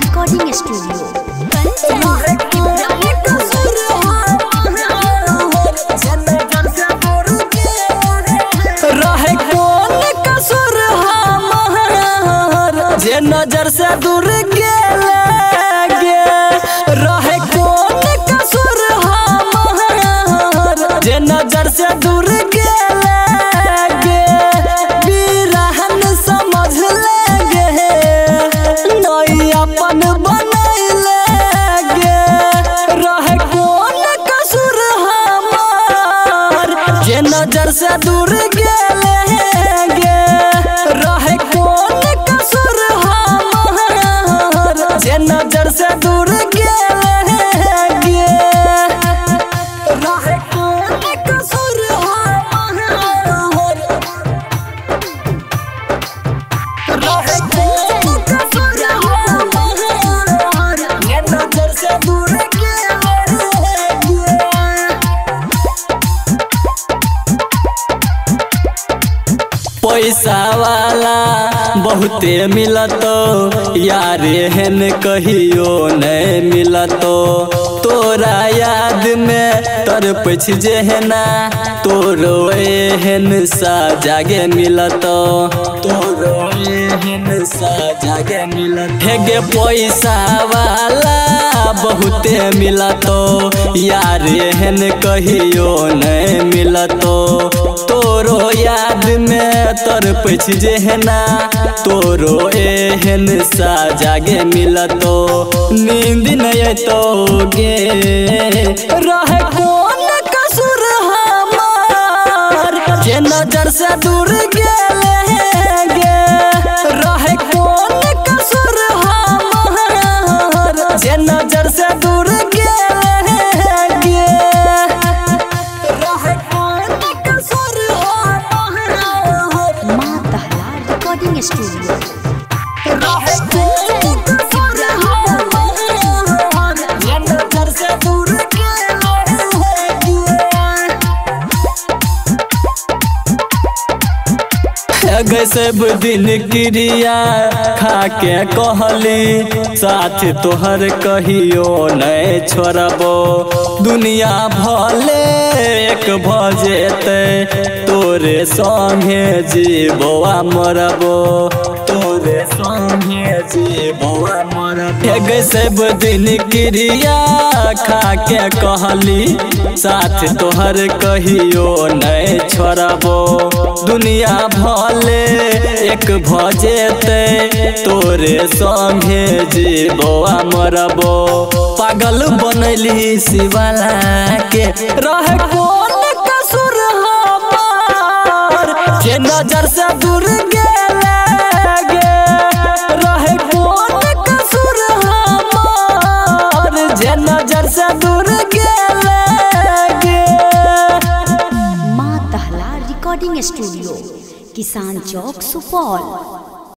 Recording studio नजर से दूर गेले गे रहे कौन कसूर हमार जे नजर से दूर गेले गे बिरहन समझ ले गे नई अपन बनैले गे रहे कौन कसूर हमार जे नजर से दूर गेले गे रहे कौन कसूर जे नजर से दूर गेले गे रहे कौन कसूर रहे कौन कसूर जे नजर से दूर पैसा वाला बहुते मिलतो यार हेन कहियो नहीं मिलतो तोरा याद में तरप जेहना तोरो एहन सा जागे मिलतो तोरो एहन सा जागे मिलतो हेगे पैसा वाला बहुते मिलतो यार हेन कहियो नहीं मिलतो तोरो याद में तरप जेहना तोरो एहन सा जागे मिलतो नींद नहीं तो गे रहे कौन कसूर हमार जे नजर से दूर गेले गे रहे कौन कसूर हमार जे नजर से दूर गेले गे रहे कौन कसूर रिकॉर्डिंग स्टूडियो सब दिन क्रिया खा के कहली साथ तोहर कहियो नहीं छोड़बो दुनिया भले एक भजेते तोरे संगे जीबोआ मरबो तोरे संगे जीबोआ मरबो सब दिन क्रिया खा के कहली साथ तोहर कहियो नहीं छोड़बो दुनिया भले एक भजेते तोरे संगे जीबोआ मरबो पागल बनैली शिवाला के रहे कौन कसूर हमार जे नजर से दूर गेले गे रहे कौन कसूर हमार जे नजर से दूर गेले गे माँ तहला रिकॉर्डिंग स्टूडियो किसान चौक सुपौल।